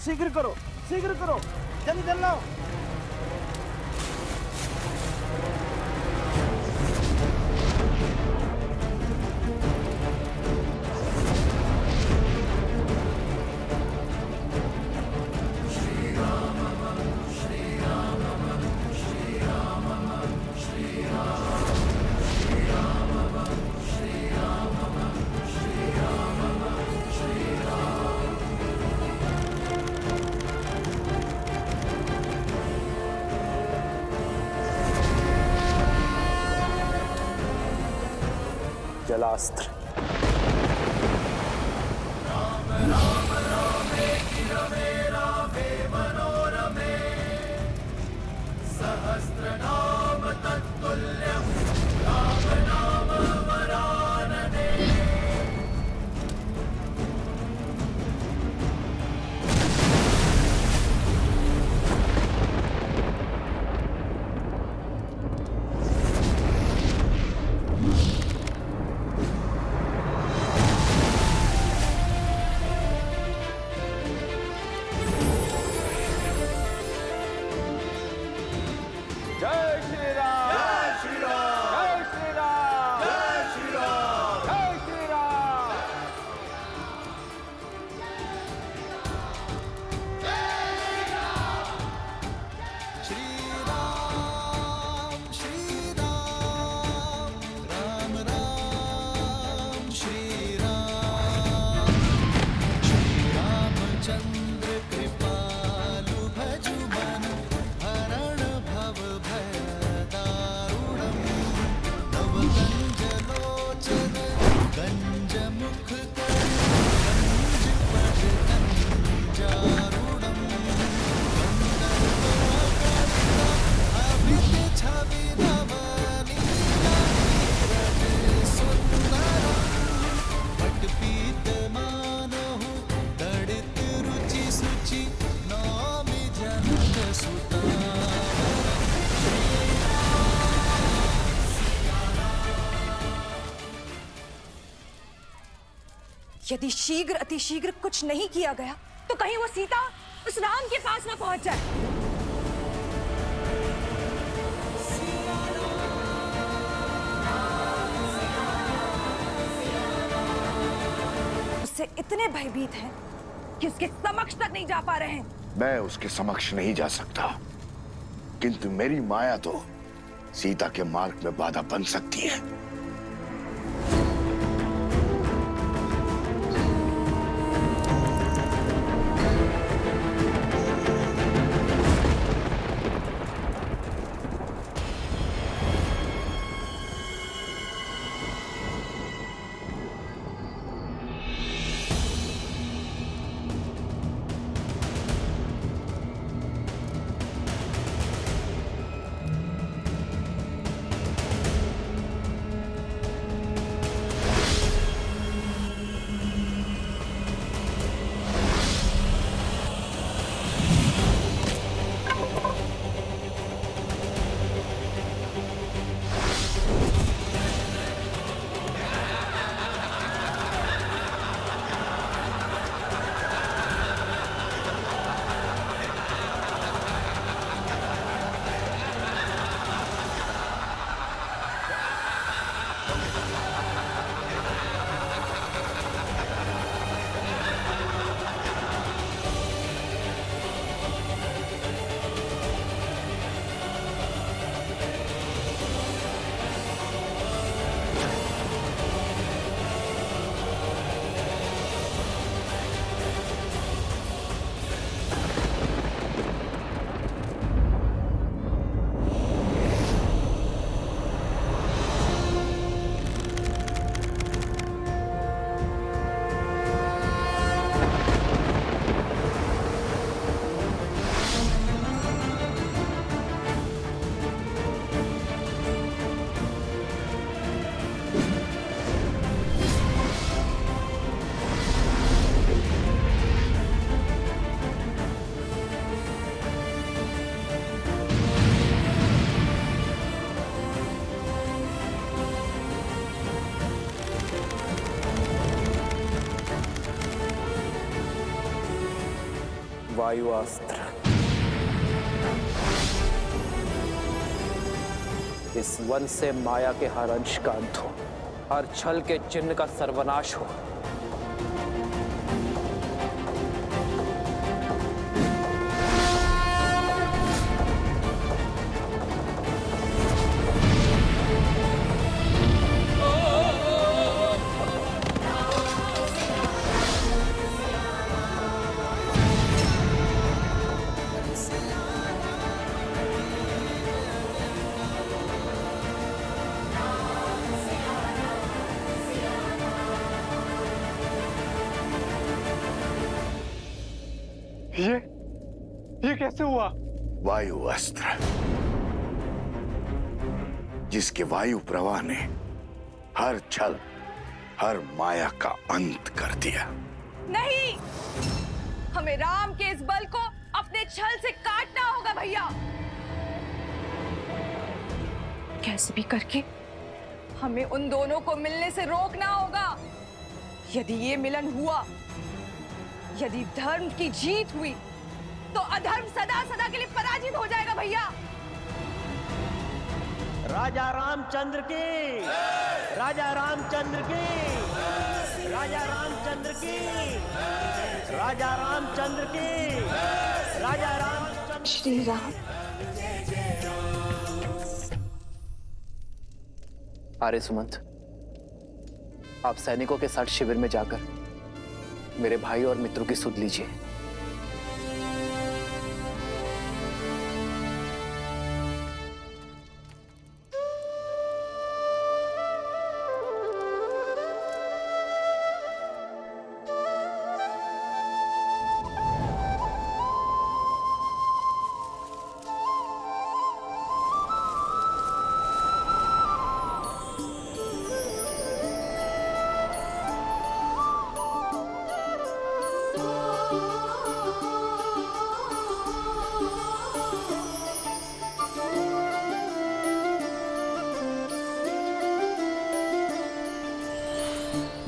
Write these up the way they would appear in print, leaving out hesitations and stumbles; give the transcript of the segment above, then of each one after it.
शीघ्र करो, शीघ्र करो, जल्दी चल लो। जलास्त्र। जय श्री राम, जय श्री राम, जय श्री राम, जय श्री राम, जय श्री राम। श्री राम राम राम श्री राम। श्री रामचंद्र कृपालु भजु मन हरण भव भय दारुणम। नव गंज लोचन गंज मुख कर गंज पट गंजारुणम। अभित छवि नवनीला नीरज सुंदरम। पट पीत मानहु तड़ित रुचि सुचि नौमि जनक सुतावरम। यदि शीघ्र अतिशीघ्र कुछ नहीं किया गया तो कहीं वो सीता उस राम के पास न पहुंच जाए। उससे इतने भयभीत हैं कि उसके समक्ष तक नहीं जा पा रहे हैं। मैं उसके समक्ष नहीं जा सकता, किंतु मेरी माया तो सीता के मार्ग में बाधा बन सकती है। वायुअस्त्र। इस वन से माया के हर अंश का अंत हो, हर छल के चिन्ह का सर्वनाश हो। ये कैसे हुआ? वायु अस्त्र, जिसके वायु प्रवाह ने हर छल, हर माया का अंत कर दिया। नहीं, हमें राम के इस बल को अपने छल से काटना होगा भैया। कैसे भी करके हमें उन दोनों को मिलने से रोकना होगा। यदि ये मिलन हुआ, यदि धर्म की जीत हुई, तो अधर्म सदा सदा के लिए पराजित हो जाएगा भैया। राजा रामचंद्र की, राजा रामचंद्र की, राजा रामचंद्र की, राजा रामचंद्र की, राजा रामचंद्र। श्री राम। आर्य सुमंत, आप सैनिकों के साथ शिविर में जाकर मेरे भाई और मित्रों की सुध लीजिए।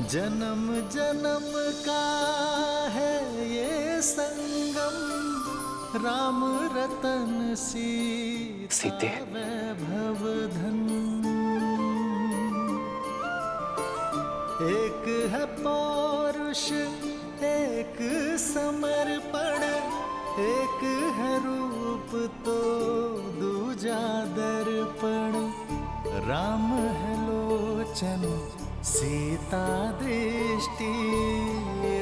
जन्म जन्म का है ये संगम, राम रतन सीते वैभव धन। एक है पौरुष, एक समर्पण, एक है रूप तो दूजा दर्पण। राम है लोचन, सीता दृष्टि,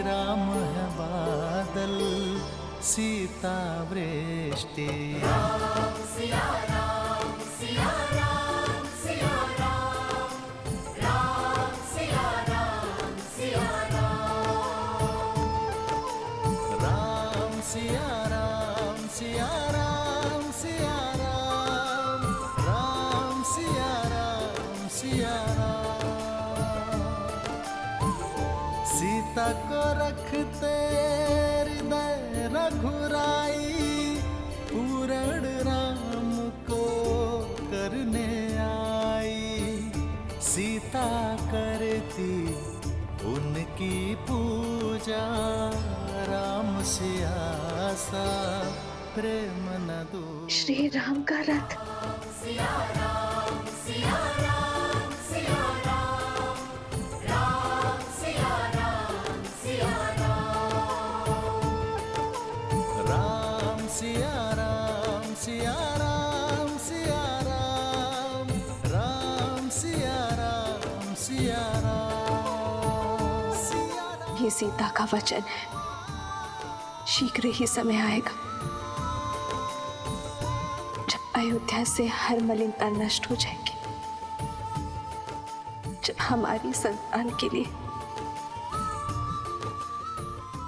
राम है बादल, सीता वृष्टि। राम सिया राम, सिया राम, सिया राम, राम सिया राम, सिया राम, राम सिया राम, सिया राम, सिया राम, राम सिया राम, सिया राम। सीता को रखते हृदय रघुराई, पूर्ण राम को करने आई। सीता करती उनकी पूजा, राम से आसा प्रेम न दो। श्री राम का रथ। सिया राम, सिया राम, सिया राम, राम सिया राम, सिया राम, राम सिया राम, सिया राम, सिया राम, राम सिया राम, सिया राम। ये सीता का वचन है, शीघ्र ही समय आएगा जब अयोध्या से हर मलिनता नष्ट हो जाएगी, जब हमारी संतान के लिए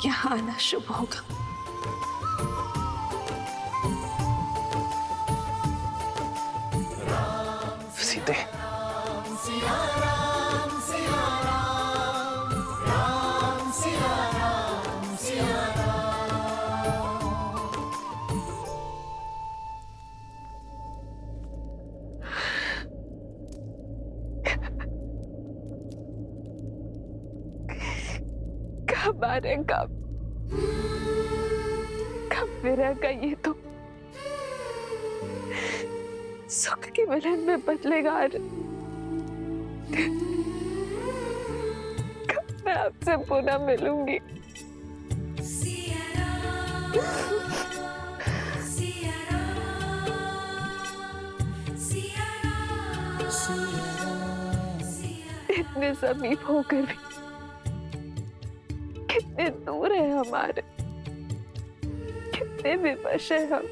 यहाँ आना शुभ होगा। सीते, सिया राम, सिया राम, राम सिया राम, सिया राम। कब आ रहे, कब कब विरह का ये तो सुख के मिलन में बदलेगा। कब मैं आपसे पुनः मिलूंगी। इतने समीप होकर भी कितने दूर है हमारे, कितने विवश है हम।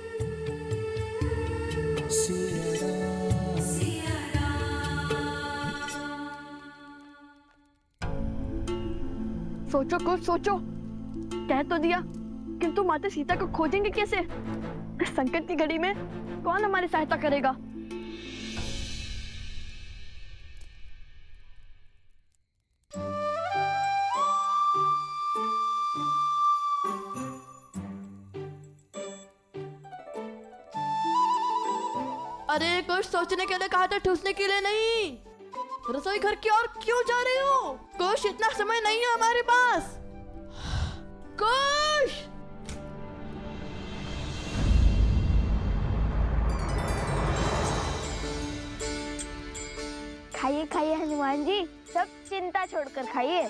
सोचो कुछ सोचो। कह तो दिया, किंतु माता सीता को खोजेंगे कैसे? इस संकट की घड़ी में कौन हमारी सहायता करेगा? अरे कुछ सोचने के लिए कहा था, ठूसने के लिए नहीं। रसोई घर की ओर क्यों जा रही हो? कुछ इतना समय नहीं है हमारे पास। कुछ खाइए खाइए हनुमान जी, सब चिंता छोड़कर खाइए।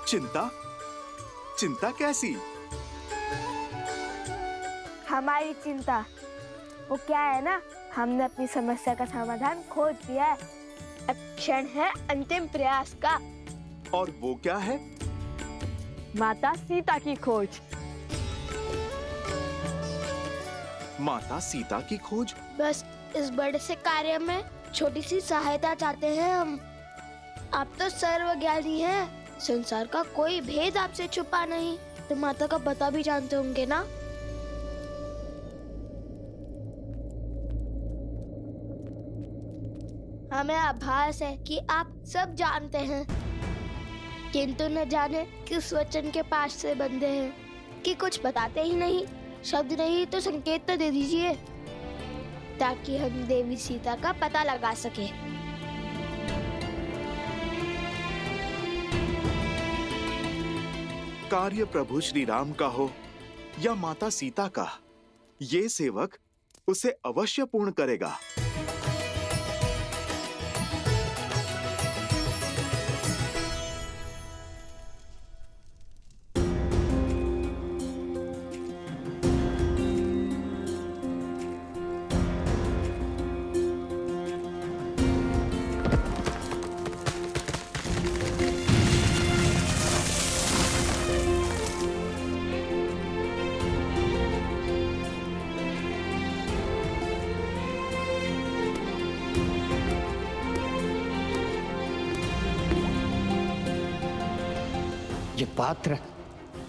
चिंता? चिंता कैसी? हमारी चिंता वो क्या है ना, हमने अपनी समस्या का समाधान खोज दिया है। अब क्षण है अंतिम प्रयास का। और वो क्या है? माता सीता की खोज। माता सीता की खोज? बस इस बड़े से कार्य में छोटी सी सहायता चाहते हैं हम। आप तो सर्वज्ञानी हैं, संसार का कोई भेद आपसे छुपा नहीं, तो माता का पता भी जानते होंगे ना। हमें आभास है कि आप सब जानते हैं, किंतु न जाने किस वचन के पास से बंधे हैं कि कुछ बताते ही नहीं। शब्द नहीं तो संकेत तो दे दीजिए, ताकि हम देवी सीता का पता लगा सके। कार्य प्रभु श्री राम का हो या माता सीता का, ये सेवक उसे अवश्य पूर्ण करेगा। ये पात्र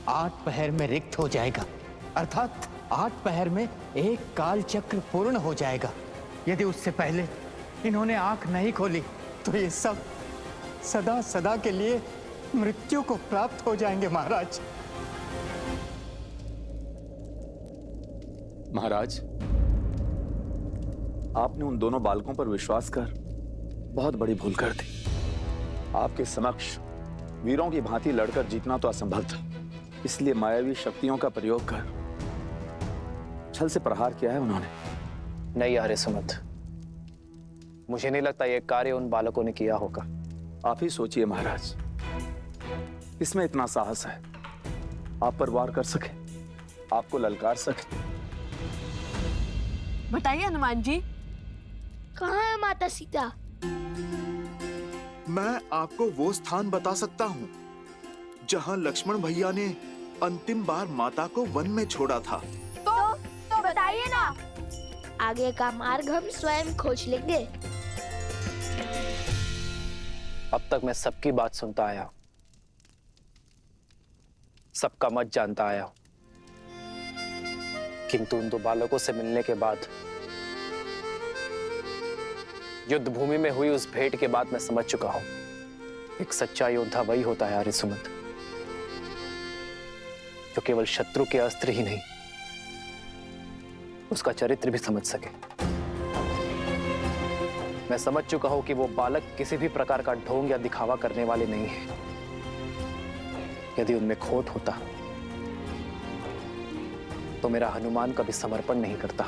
8 पहर में रिक्त हो जाएगा, अर्थात 8 पहर में एक काल चक्र पूर्ण हो जाएगा। यदि उससे पहले इन्होंने आंख नहीं खोली तो ये सब सदा सदा के लिए मृत्यु को प्राप्त हो जाएंगे महाराज। महाराज, आपने उन दोनों बालकों पर विश्वास कर बहुत बड़ी भूल कर दी। आपके समक्ष वीरों की भांति लड़कर जीतना तो असंभव था, इसलिए मायावी शक्तियों का प्रयोग कर छल से प्रहार किया है उन्होंने। नहीं आर्य सुमंत, मुझे नहीं लगता यह कार्य उन बालकों ने किया होगा। आप ही सोचिए महाराज, इसमें इतना साहस है, आप पर वार कर सके, आपको ललकार सके। बताइए हनुमान जी, कहाँ है माता सीता? मैं आपको वो स्थान बता सकता हूँ जहाँ लक्ष्मण भैया ने अंतिम बार माता को वन में छोड़ा था। तो बताइए ना, आगे का मार्ग हम स्वयं खोज लेंगे। अब तक मैं सबकी बात सुनता आया हूं, सबका मत जानता आया हूं, किंतु उन 2 बालकों से मिलने के बाद, युद्ध भूमि में हुई उस भेंट के बाद मैं समझ चुका हूं, एक सच्चा योद्धा वही होता है आर्य सुमंत, जो केवल शत्रु के अस्त्र ही नहीं, उसका चरित्र भी समझ सके। मैं समझ चुका हूं कि वो बालक किसी भी प्रकार का ढोंग या दिखावा करने वाले नहीं है। यदि उनमें खोट होता तो मेरा हनुमान कभी समर्पण नहीं करता,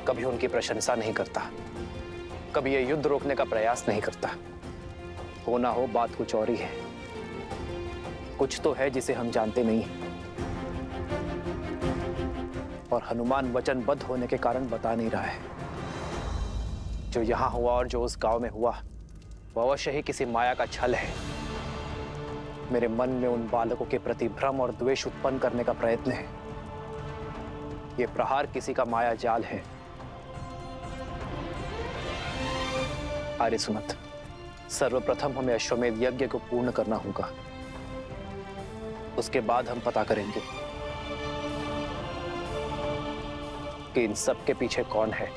कभी उनकी प्रशंसा नहीं करता, कभी ये युद्ध रोकने का प्रयास नहीं करता। हो ना हो, बात कुछ और ही है। कुछ तो है जिसे हम जानते नहीं, और हनुमान वचनबद्ध होने के कारण बता नहीं रहा है। जो यहां हुआ और जो उस गांव में हुआ, वो अवश्य ही किसी माया का छल है। मेरे मन में उन बालकों के प्रति भ्रम और द्वेष उत्पन्न करने का प्रयत्न है। ये प्रहार किसी का माया जाल है। आर्यसुमंत, सर्वप्रथम हमें अश्वमेध यज्ञ को पूर्ण करना होगा। उसके बाद हम पता करेंगे कि इन सब के पीछे कौन है।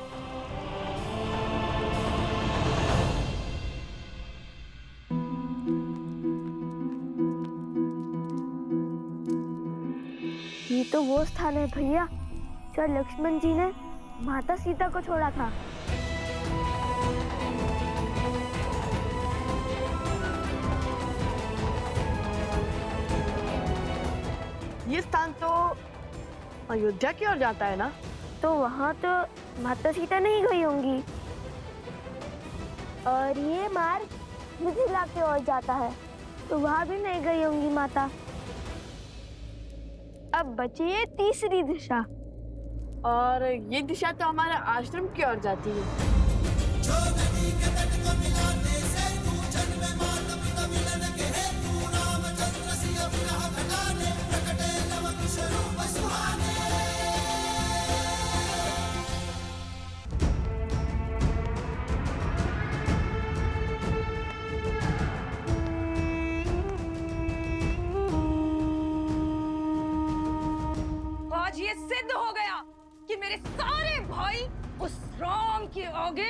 ये तो वो स्थान है भैया, जहाँ लक्ष्मण जी ने माता सीता को छोड़ा था। ये स्थान तो अयोध्या की ओर जाता है ना? तो वहाँ तो माता सीता नहीं गई होंगी। और ये मार्ग मिथिला की ओर जाता है, तो वहाँ भी नहीं गई होंगी माता। अब बची है तीसरी दिशा, और ये दिशा तो हमारे आश्रम की ओर जाती है। आज ये सिद्ध हो गया कि मेरे सारे भाई उस राम के आगे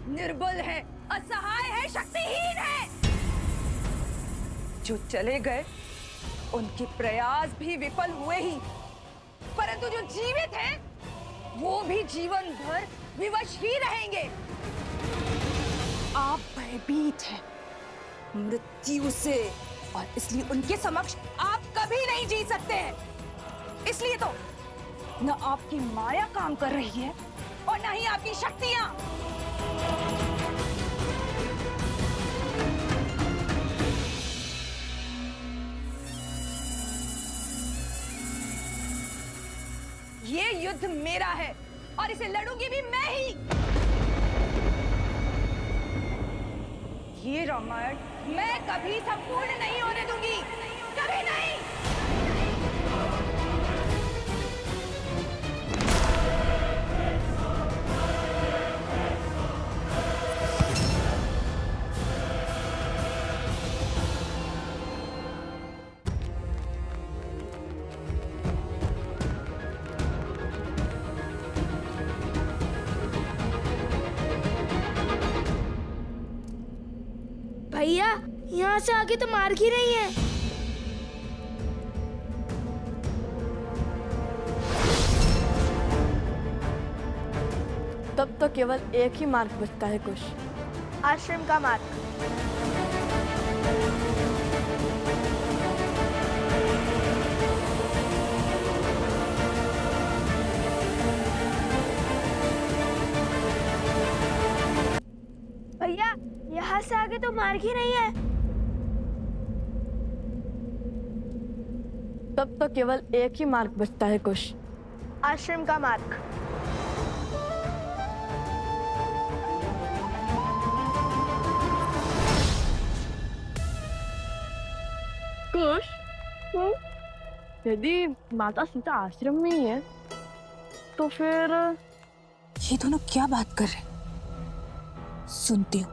निर्बल है, असहाय है, शक्तिहीन है। जो चले गए उनके प्रयास भी विफल हुए ही, परंतु जो जीवित हैं वो भी जीवन भर विवश ही रहेंगे। आप भयभीत हैं मृत्यु से, और इसलिए उनके समक्ष आप कभी नहीं जी सकते हैं। इसलिए तो न आपकी माया काम कर रही है और न ही आपकी शक्तियां। ये युद्ध मेरा है और इसे लड़ूंगी भी मैं ही। ये रामायण मैं कभी संपूर्ण नहीं होने दूंगी, कभी नहीं। भैया, यहाँ से आगे तो मार्ग ही नहीं है। तब तो केवल एक ही मार्ग बचता है कुश, आश्रम का मार्ग। भैया, यहाँ से आगे तो मार्ग ही नहीं है। तब तो केवल एक ही मार्ग बचता है कुश, आश्रम का मार्ग। कुश, यदि माता सीता आश्रम में ही है, तो फिर ये दोनों क्या बात कर रहे? सुनती हूँ।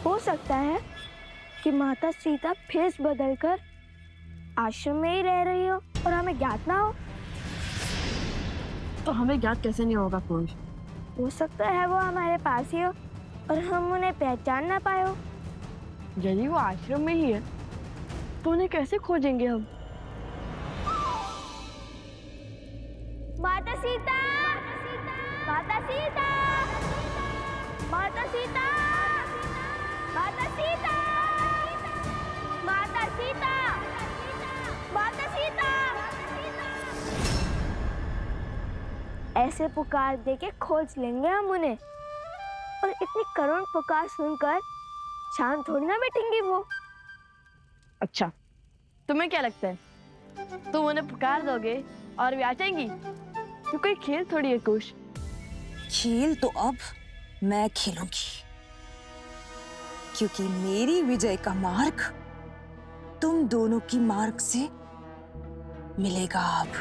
हो सकता है कि माता सीता फेस बदलकर आश्रम में ही रह रही हो और हमें ज्ञात ना हो। तो हमें ज्ञात कैसे नहीं होगा कुश? हो सकता है वो हमारे पास ही हो और हम उन्हें पहचान ना पाए हो। यदि वो आश्रम में ही है, तो उन्हें कैसे खोजेंगे हम? माता सीता, माता सीता, माता सीता, माता सीता, माता सीता, माता सीता। ऐसे पुकार दे के खोज लेंगे हम उन्हें, और इतनी करुण पुकार सुनकर शांत थोड़ी ना बैठेंगी वो। अच्छा, तुम्हें क्या लगता है, तुम उन्हें पुकार दोगे और वे आ जाएंगी? ये कोई खेल थोड़ी है कुश। खेल तो अब मैं खेलूंगी, क्योंकि मेरी विजय का मार्ग तुम दोनों की मार्ग से मिलेगा अब।